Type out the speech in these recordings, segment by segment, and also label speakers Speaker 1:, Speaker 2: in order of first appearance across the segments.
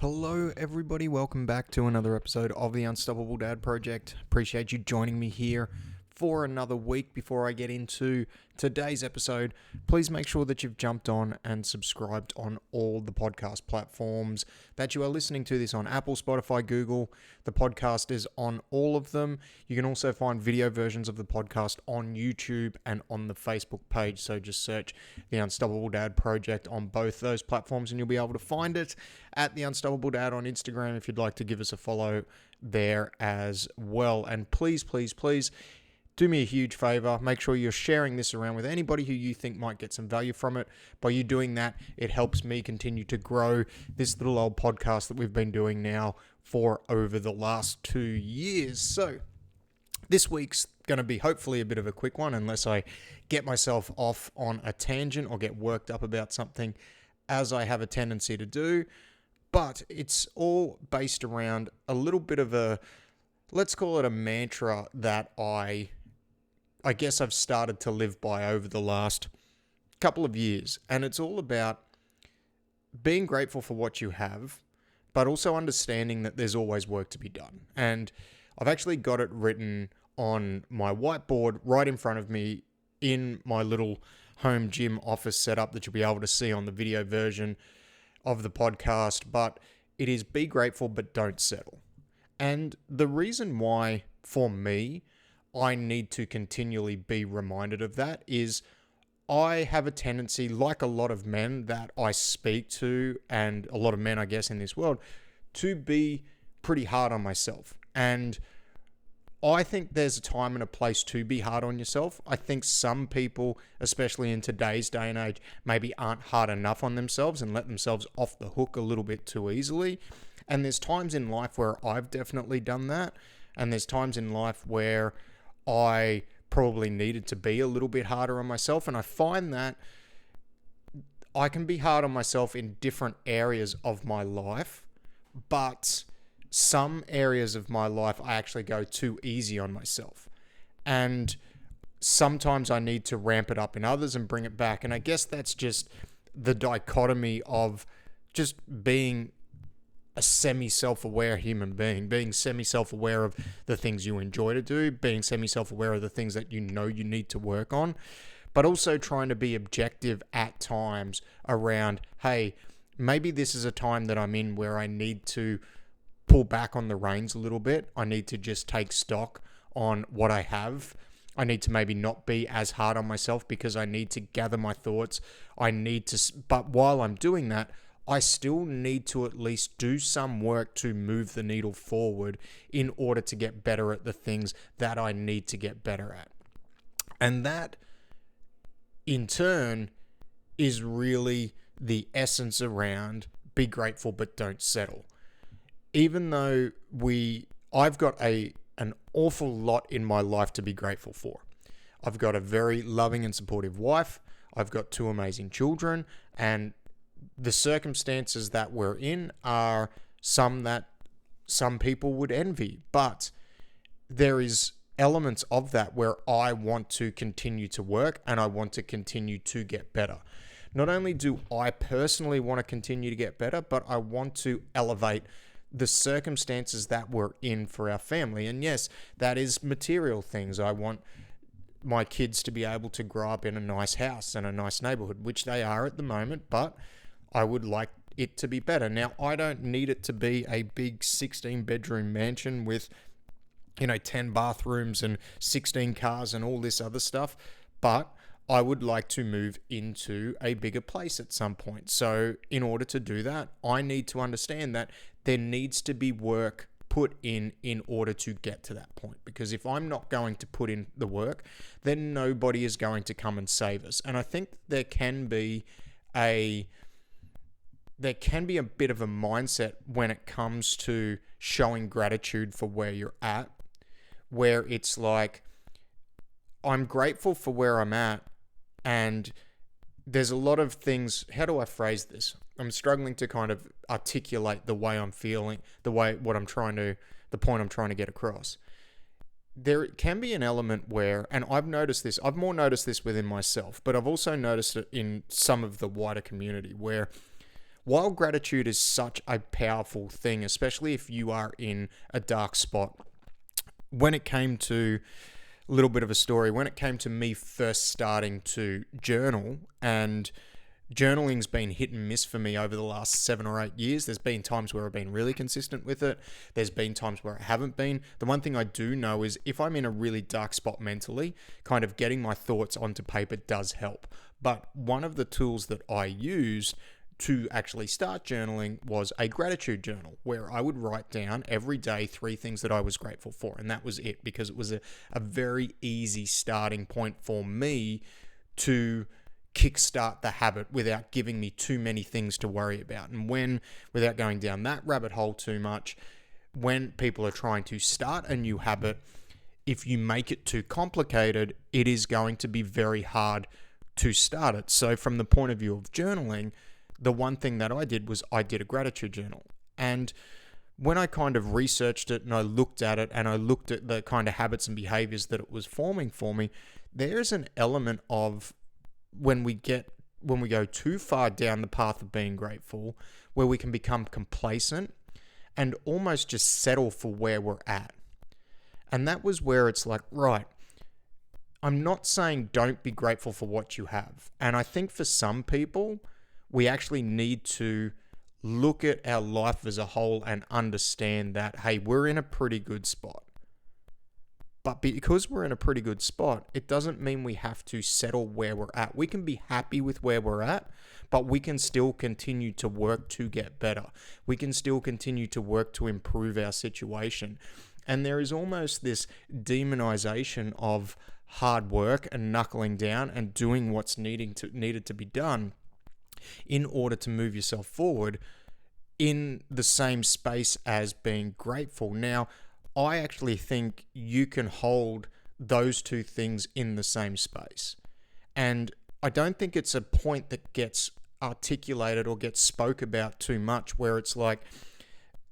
Speaker 1: Hello, everybody. Welcome back to another episode of the Unstoppable Dad Project. Appreciate you joining me here for another week. Before I get into today's episode, please make sure that you've jumped on and subscribed on all the podcast platforms that you are listening to this on: Apple, Spotify, Google. The podcast is on all of them. You can also find video versions of the podcast on YouTube and on the Facebook page. So just search the Unstoppable Dad Project on both those platforms and you'll be able to find it. At the Unstoppable Dad on Instagram if you'd like to give us a follow there as well. And please do me a huge favor. Make sure you're sharing this around with anybody who you think might get some value from it. By you doing that, it helps me continue to grow this little old podcast that we've been doing now for over the last 2 years. So this week's going to be hopefully a bit of a quick one, unless I get myself off on a tangent or get worked up about something, as I have a tendency to do. But it's all based around a little bit of a, let's call it a mantra that I guess I've started to live by over the last couple of years. And it's all about being grateful for what you have, but also understanding that there's always work to be done. And I've actually got it written on my whiteboard right in front of me in my little home gym office setup that you'll be able to see on the video version of the podcast. But it is be grateful, but don't settle. And the reason why, for me, I need to continually be reminded of that is I have a tendency, like a lot of men that I speak to, and a lot of men, I guess, in this world, to be pretty hard on myself. And I think there's a time and a place to be hard on yourself. I think some people, especially in today's day and age, maybe aren't hard enough on themselves and let themselves off the hook a little bit too easily. And there's times in life where I've definitely done that. And there's times in life where I probably needed to be a little bit harder on myself. And I find that I can be hard on myself in different areas of my life, but some areas of my life I actually go too easy on myself. And sometimes I need to ramp it up in others and bring it back. And I guess that's just the dichotomy of just being a semi-self-aware human being semi-self-aware of the things you enjoy to do, being semi-self-aware of the things that you know you need to work on, but also trying to be objective at times around, hey, maybe this is a time that I'm in where I need to pull back on the reins a little bit. I need to just take stock on what I have. I need to maybe not be as hard on myself because I need to gather my thoughts. But while I'm doing that, I still need to at least do some work to move the needle forward in order to get better at the things that I need to get better at. And that, in turn, is really the essence around be grateful but don't settle. Even though I've got an awful lot in my life to be grateful for. I've got a very loving and supportive wife. I've got 2 amazing children, and the circumstances that we're in are some that some people would envy, but there is elements of that where I want to continue to work and I want to continue to get better. Not only do I personally want to continue to get better, but I want to elevate the circumstances that we're in for our family. And yes, that is material things. I want my kids to be able to grow up in a nice house and a nice neighborhood, which they are at the moment, but I would like it to be better. Now, I don't need it to be a big 16-bedroom mansion with, 10 bathrooms and 16 cars and all this other stuff, but I would like to move into a bigger place at some point. So in order to do that, I need to understand that there needs to be work put in order to get to that point. Because if I'm not going to put in the work, then nobody is going to come and save us. And I think there can be a bit of a mindset when it comes to showing gratitude for where you're at, where it's like, I'm grateful for where I'm at, and there's a lot of things. How do I phrase this? I'm struggling to kind of articulate the way I'm feeling, the point I'm trying to get across. There can be an element where, and I've more noticed this within myself, but I've also noticed it in some of the wider community, where while gratitude is such a powerful thing, especially if you are in a dark spot, when it came to a little bit of a story, when it came to me first starting to journal, and journaling's been hit and miss for me over the last 7 or 8 years. There's been times where I've been really consistent with it. There's been times where I haven't been. The one thing I do know is if I'm in a really dark spot mentally, kind of getting my thoughts onto paper does help. But one of the tools that I used to actually start journaling was a gratitude journal, where I would write down every day 3 things that I was grateful for. And that was it, because it was a very easy starting point for me to kickstart the habit without giving me too many things to worry about. And without going down that rabbit hole too much, when people are trying to start a new habit, if you make it too complicated, it is going to be very hard to start it. So from the point of view of journaling, the one thing that I did was I did a gratitude journal. And when I kind of researched it and I looked at it and I looked at the kind of habits and behaviors that it was forming for me, there's an element of when we go too far down the path of being grateful, where we can become complacent and almost just settle for where we're at. And that was where it's like, right, I'm not saying don't be grateful for what you have. And I think for some people, we actually need to look at our life as a whole and understand that, hey, we're in a pretty good spot. But because we're in a pretty good spot, it doesn't mean we have to settle where we're at. We can be happy with where we're at, but we can still continue to work to get better. We can still continue to work to improve our situation. And there is almost this demonization of hard work and knuckling down and doing what's needed to be done in order to move yourself forward in the same space as being grateful. Now, I actually think you can hold those two things in the same space. And I don't think it's a point that gets articulated or gets spoke about too much, where it's like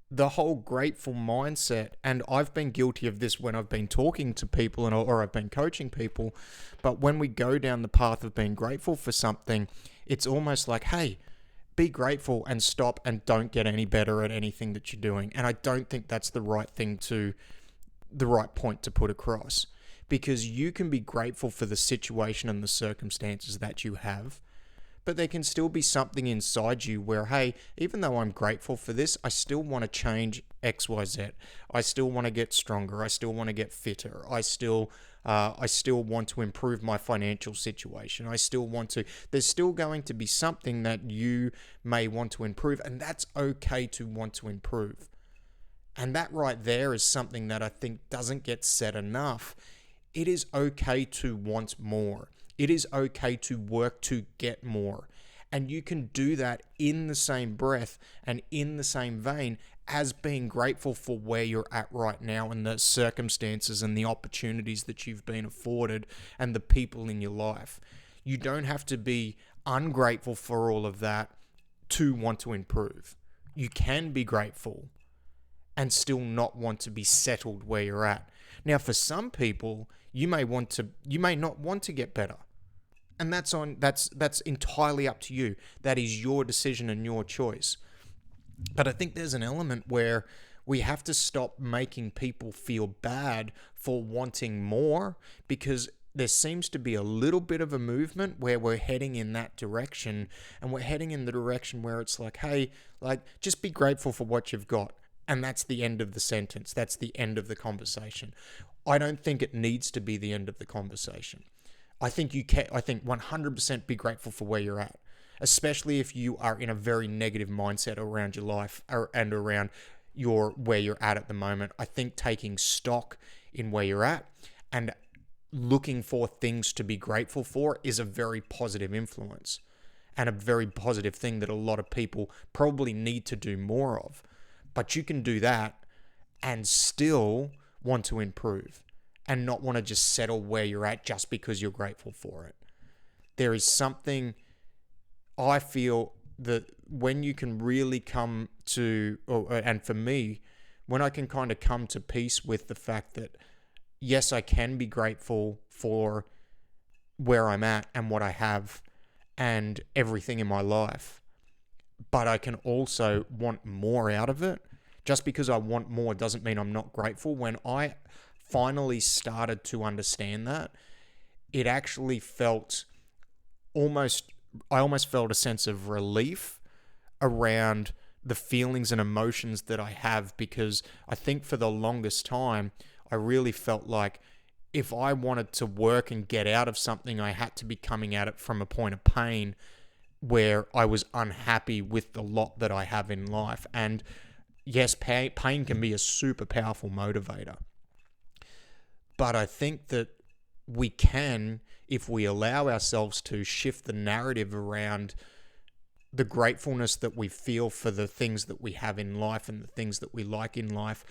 Speaker 1: the whole grateful mindset. And I've been guilty of this when I've been talking to people or I've been coaching people. But when we go down the path of being grateful for something, it's almost like, hey, be grateful and stop and don't get any better at anything that you're doing. And I don't think that's the right point to put across, because you can be grateful for the situation and the circumstances that you have, but there can still be something inside you where, hey, even though I'm grateful for this, I still want to change X, Y, Z. I still want to get stronger. I still want to get fitter. I still want to improve my financial situation. There's still going to be something that you may want to improve, and that's okay to want to improve. And that right there is something that I think doesn't get said enough. It is okay to want more. It is okay to work to get more. And you can do that in the same breath and in the same vein as being grateful for where you're at right now and the circumstances and the opportunities that you've been afforded and the people in your life. You don't have to be ungrateful for all of that to want to improve. You can be grateful and still not want to be settled where you're at. Now, for some people, you may not want to get better. And that's entirely up to you. That is your decision and your choice. But I think there's an element where we have to stop making people feel bad for wanting more, because there seems to be a little bit of a movement where we're heading in that direction, and we're heading in the direction where it's like, hey, like, just be grateful for what you've got. And that's the end of the sentence. That's the end of the conversation. I don't think it needs to be the end of the conversation. I think 100% be grateful for where you're at, especially if you are in a very negative mindset around your life and around where you're at the moment. I think taking stock in where you're at and looking for things to be grateful for is a very positive influence and a very positive thing that a lot of people probably need to do more of. But you can do that and still want to improve and not want to just settle where you're at just because you're grateful for it. There is something, I feel, that when you can really come to, and for me, when I can kind of come to peace with the fact that, yes, I can be grateful for where I'm at and what I have and everything in my life, but I can also want more out of it. Just because I want more doesn't mean I'm not grateful. When I finally started to understand that, it actually felt I almost felt a sense of relief around the feelings and emotions that I have, because I think for the longest time, I really felt like if I wanted to work and get out of something, I had to be coming at it from a point of pain where I was unhappy with the lot that I have in life. And yes, pain can be a super powerful motivator. But I think that we can, if we allow ourselves to, shift the narrative around the gratefulness that we feel for the things that we have in life and the things that we like in life.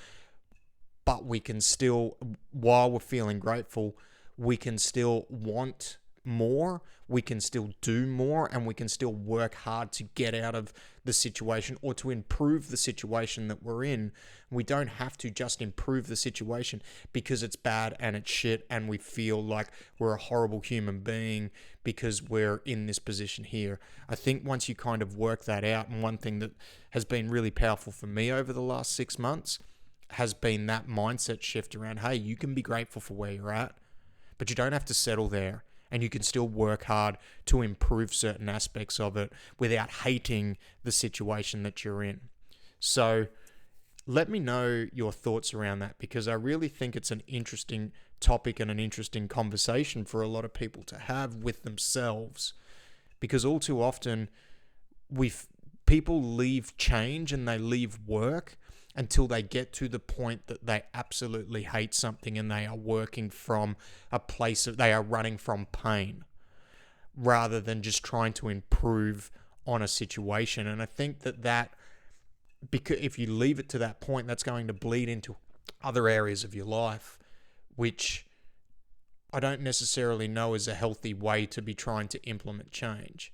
Speaker 1: But we can still, while we're feeling grateful, we can still want more, we can still do more, and we can still work hard to get out of the situation or to improve the situation that we're in. We don't have to just improve the situation because it's bad and it's shit and we feel like we're a horrible human being because we're in this position here. I think once you kind of work that out, and one thing that has been really powerful for me over the last 6 months has been that mindset shift around, hey, you can be grateful for where you're at, but you don't have to settle there. And you can still work hard to improve certain aspects of it without hating the situation that you're in. So let me know your thoughts around that, because I really think it's an interesting topic and an interesting conversation for a lot of people to have with themselves. Because all too often, people leave change and they leave work until they get to the point that they absolutely hate something and they are working from a place of, they are running from pain rather than just trying to improve on a situation. And I think that because if you leave it to that point, that's going to bleed into other areas of your life, which I don't necessarily know is a healthy way to be trying to implement change.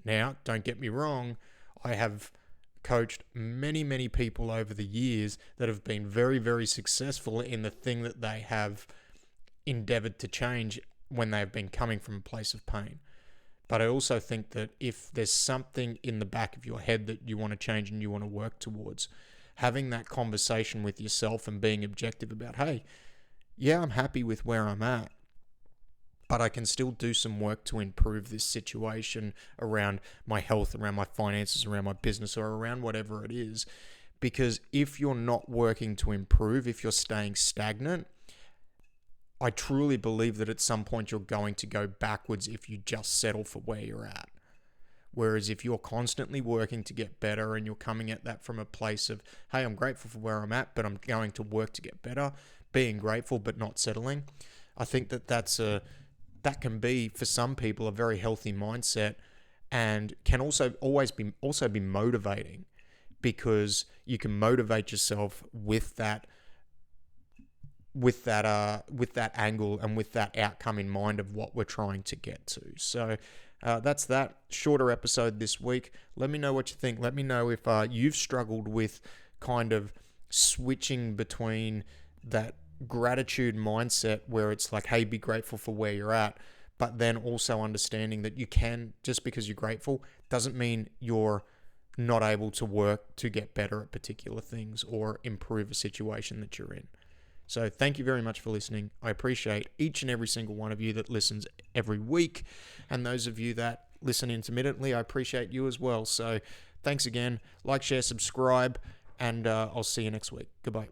Speaker 1: Now, don't get me wrong, I have coached many people over the years that have been very, very successful in the thing that they have endeavored to change when they have been coming from a place of pain. But I also think that if there's something in the back of your head that you want to change and you want to work towards, having that conversation with yourself and being objective about, hey, yeah, I'm happy with where I'm at, but I can still do some work to improve this situation around my health, around my finances, around my business, or around whatever it is. Because if you're not working to improve, if you're staying stagnant, I truly believe that at some point you're going to go backwards if you just settle for where you're at. Whereas if you're constantly working to get better and you're coming at that from a place of, hey, I'm grateful for where I'm at, but I'm going to work to get better, being grateful but not settling, I think that can be, for some people, a very healthy mindset, and can also be motivating, because you can motivate yourself with that angle and with that outcome in mind of what we're trying to get to. So that's that shorter episode this week. Let me know what you think. Let me know if you've struggled with kind of switching between that gratitude mindset where it's like, hey, be grateful for where you're at, but then also understanding that you can, just because you're grateful doesn't mean you're not able to work to get better at particular things or improve a situation that you're in. So thank you very much for listening. I appreciate each and every single one of you that listens every week, and those of you that listen intermittently, I appreciate you as well. So thanks again. Like, share, subscribe, and I'll see you next week. Goodbye.